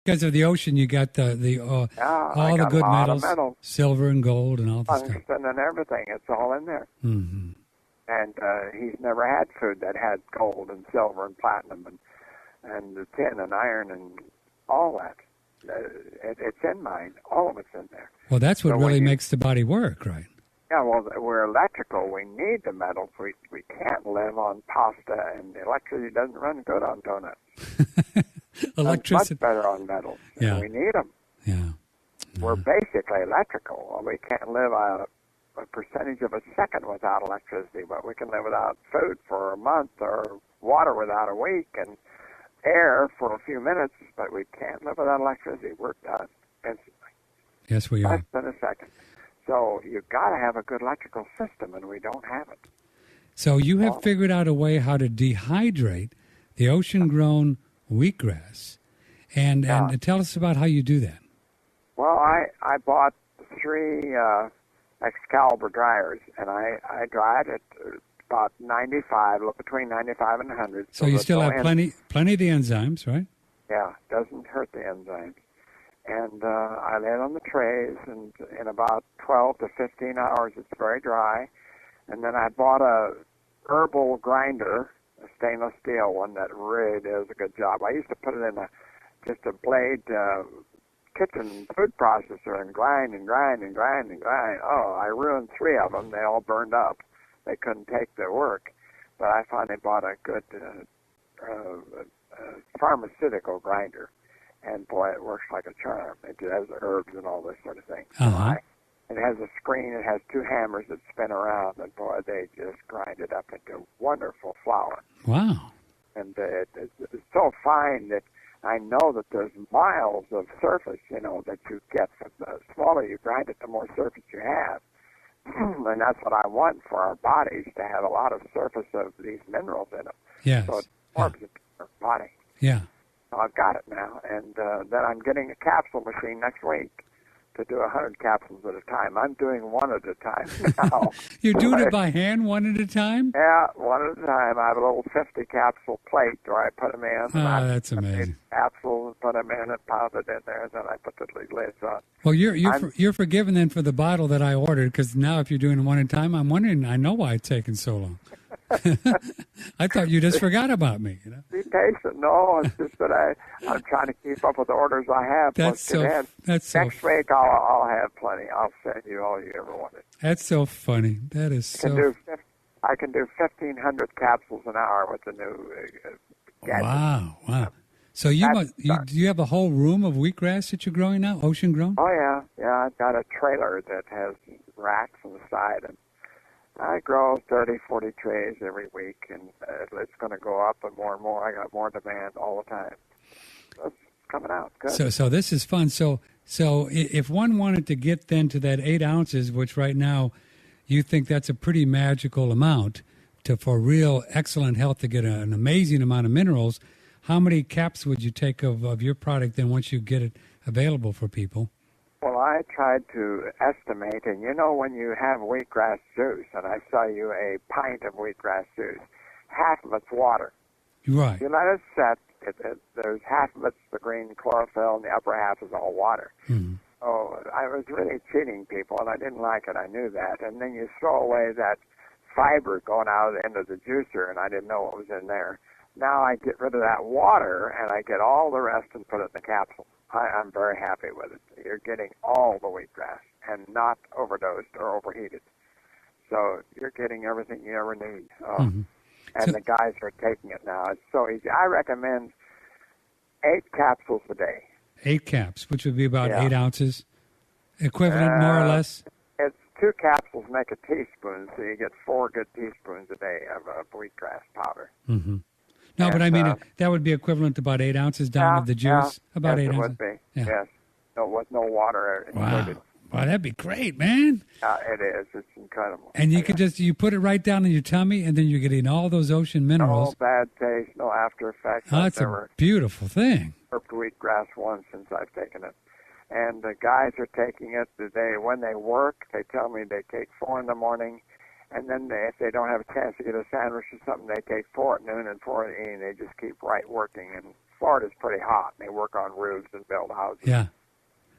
Because of the ocean, you got Yeah, I all the got a good lot of metals, metals, silver and gold and all the stuff. tungsten and everything. It's all in there. Hmm. And he's never had food that had gold and silver and platinum and the tin and iron and all that. It's in mine. All of it's in there. Well, that's what So really makes the body work, right? Yeah, well, we're electrical. We need the metals. We can't live on pasta, and electricity doesn't run good on donuts. Electricity. Much better on metals. Yeah. We need them. Yeah. We're basically electrical. Well, we can't live a percentage of a second without electricity, but we can live without food for a month or water without a week and air for a few minutes, but we can't live without electricity. We're done instantly. Yes, we are. Less than a second. So you've got to have a good electrical system, and we don't have it. So you have figured out a way how to dehydrate the ocean-grown wheatgrass. And tell us about how you do that. Well, I bought 3 Excalibur dryers, and I dried it about 95, between 95 and 100. So you still have plenty of the enzymes, right? Yeah, doesn't hurt the enzymes. And I lay it on the trays, and in about 12 to 15 hours, it's very dry. And then I bought a herbal grinder, a stainless steel one that really does a good job. I used to put it in just a blade kitchen food processor and grind and grind and grind and grind. Oh, I ruined 3 of them. They all burned up. They couldn't take the work. But I finally bought a good pharmaceutical grinder. And boy, it works like a charm. It has herbs and all this sort of thing. Uh-huh. It has a screen. It has 2 hammers that spin around. And boy, they just grind it up into wonderful flour. Wow. And it's so fine that I know that there's miles of surface, that you get. The smaller you grind it, the more surface you have. And that's what I want for our bodies, to have a lot of surface of these minerals in them. Yes. So it forms our body. Yeah. So I've got it now. And then I'm getting a capsule machine next week to do 100 capsules at a time. I'm doing one at a time now. You're doing it by hand, one at a time? Yeah, one at a time. I have a little 50 capsule plate where I put them in. Oh, that's amazing. Capsules, put them in and pound it in there, and then I put the lids on. Well, you're forgiven then for the bottle that I ordered, because now if you're doing it one at a time, I'm wondering, I know why it's taking so long. I thought you just forgot about me. Be patient. No, it's just that I'm trying to keep up with the orders I have. Next week I'll have plenty. I'll send you all you ever wanted. That's so funny. That is so. I can do 1,500 capsules an hour with the new gadget. Wow. So do you have a whole room of wheatgrass that you're growing now, ocean grown? Oh yeah. I've got a trailer that has racks on the side, and I grow 30, 40 trays every week, and it's going to go up and more. I got more demand all the time. So it's coming out good. So this is fun. So if one wanted to get then to that 8 ounces, which right now you think that's a pretty magical amount for real excellent health, to get an amazing amount of minerals, how many caps would you take of your product then once you get it available for people? Well, I tried to estimate, and when you have wheatgrass juice, and I sell you a pint of wheatgrass juice, half of it's water. Right. You let it set, there's half of it's the green chlorophyll, and the upper half is all water. Mm-hmm. So I was really cheating people, and I didn't like it. I knew that. And then you throw away that fiber going out of the end of the juicer, and I didn't know what was in there. Now I get rid of that water, and I get all the rest and put it in the capsule. I'm very happy with it. You're getting all the wheatgrass and not overdosed or overheated. So you're getting everything you ever need. And the guys are taking it now. It's so easy. I recommend 8 capsules a day. 8 caps, which would be about 8 ounces, equivalent more or less? It's 2 capsules make a teaspoon, so you get 4 good teaspoons a day of wheatgrass powder. Mm-hmm. No, but I mean, that would be equivalent to about 8 ounces down of the juice? About 8 ounces? It would be, yes. No, with no water included. Wow, that'd be great, man. It is. It's incredible. And you could you put it right down in your tummy, and then you're getting all those ocean minerals. No bad taste, no after effects. Oh, that's a beautiful thing. I've never wheatgrass once since I've taken it. And the guys are taking it. When they work, they tell me they take 4 in the morning. And then if they don't have a chance to get a sandwich or something, they take 4 at noon and 4 in the evening. They just keep working and Florida's pretty hot, and they work on roofs and build houses. Yeah.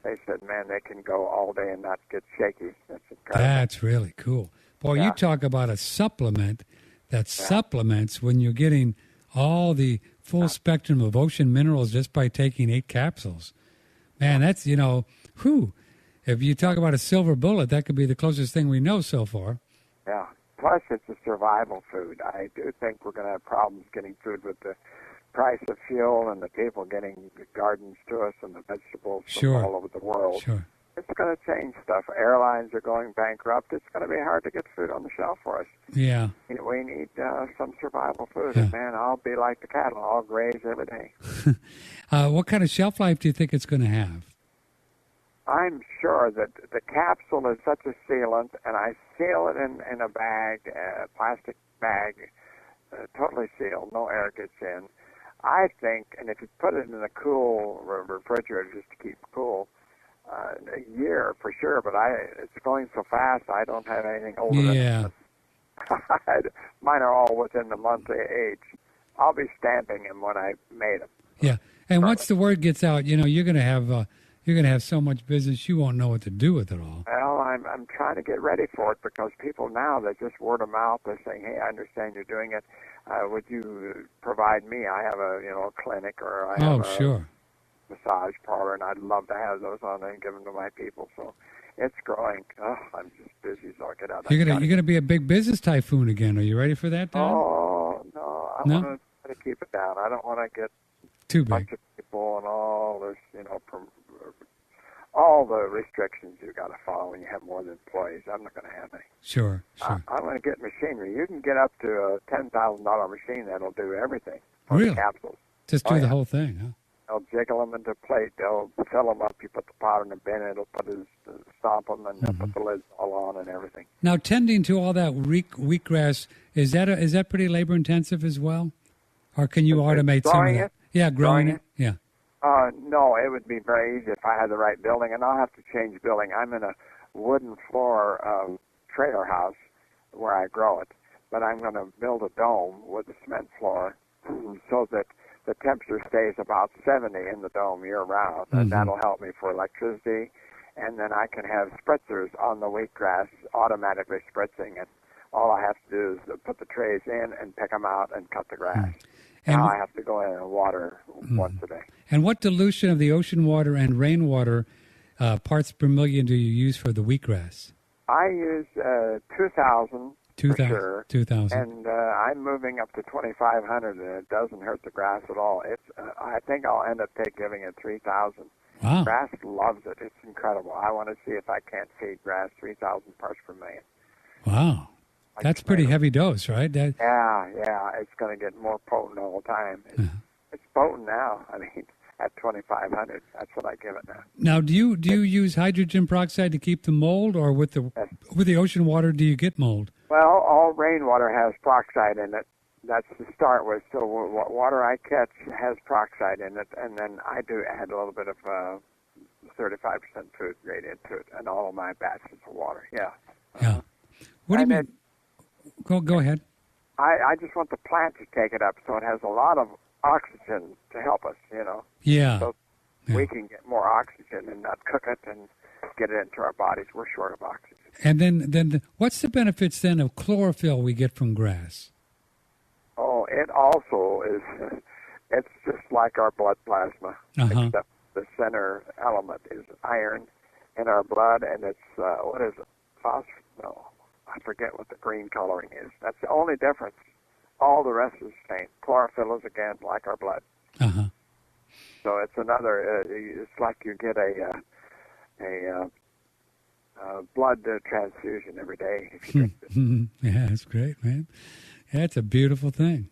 They said, man, they can go all day and not get shaky. That's incredible. That's really cool. Boy, you talk about a supplement that supplements when you're getting all the full spectrum of ocean minerals just by taking 8 capsules. Man, that's, whew. If you talk about a silver bullet, that could be the closest thing we know so far. Yeah. Plus, it's a survival food. I do think we're going to have problems getting food with the price of fuel and the people getting the gardens to us and the vegetables from all over the world. Sure. It's going to change stuff. Airlines are going bankrupt. It's going to be hard to get food on the shelf for us. Yeah. We need some survival food. Yeah. And, man, I'll be like the cattle. I'll graze every day. What kind of shelf life do you think it's going to have? I'm sure that the capsule is such a sealant, and I seal it in a bag, a plastic bag, totally sealed, no air gets in. I think, and if you put it in a cool refrigerator just to keep it cool, a year for sure, but it's going so fast, I don't have anything older than mine are all within the month age. I'll be stamping them when I made them. Yeah, and once the word gets out, you're going to have so much business you won't know what to do with it all. Well, I'm trying to get ready for it because people now, they just word of mouth. They're saying, "Hey, I understand you're doing it. Would you provide me? I have a clinic or I have a massage parlor, and I'd love to have those on and give them to my people." So it's growing. Oh, I'm just busy, so I get out. You're gonna be a big business typhoon again. Are you ready for that, Don? Oh no, I want to try to keep it down. I don't want to get too big. A bunch of people and all this, all the restrictions you got to follow when you have more than employees. I'm not going to have any. Sure. I'm going to get machinery. You can get up to a $10,000 machine that'll do everything. Really? Capsules. Just do the whole thing, huh? They'll jiggle them into a plate. They'll fill them up. You put the powder in a bin. It'll stomp them and they'll put the lids all on and everything. Now, tending to all that wheatgrass, is that pretty labor intensive as well, or can you automate some of that? Yeah, growing it. Yeah. No, it would be very easy if I had the right building, and I'll have to change building. I'm in a wooden floor trailer house where I grow it, but I'm going to build a dome with a cement floor so that the temperature stays about 70 in the dome year-round, and that'll help me for electricity. And then I can have spritzers on the wheatgrass automatically spritzing, and all I have to do is put the trays in and pick them out and cut the grass. Now I have to go in and water once a day. And what dilution of the ocean water and rainwater parts per million do you use for the wheatgrass? I use 2,000 for sure. 2,000. And I'm moving up to 2,500, and it doesn't hurt the grass at all. I think I'll end up giving it 3,000. Wow. Grass loves it. It's incredible. I want to see if I can't feed grass 3,000 parts per million. Wow. That's pretty heavy dose, right? Yeah. It's going to get more potent all the time. It's potent now. I mean, at 2,500, that's what I give it now. Now, do you use hydrogen peroxide to keep the mold, or with the ocean water, do you get mold? Well, all rainwater has peroxide in it. That's to start with. So what water I catch has peroxide in it, and then I do add a little bit of 35% food grade into it, and all of my batches of water. Yeah. Yeah. What do you mean? Go ahead. I just want the plant to take it up, so it has a lot of oxygen to help us, Yeah. So we can get more oxygen and not cook it and get it into our bodies. We're short of oxygen. And then what's the benefits then of chlorophyll we get from grass? Oh, it also is, it's just like our blood plasma, except the center element is iron in our blood, and it's, what is it, phosphorus? No, I forget what the green coloring is. That's the only difference. All the rest is the same. Chlorophyll is, again, like our blood. So it's another, it's like you get a blood transfusion every day if you drink this. Yeah, that's great, man. That's a beautiful thing.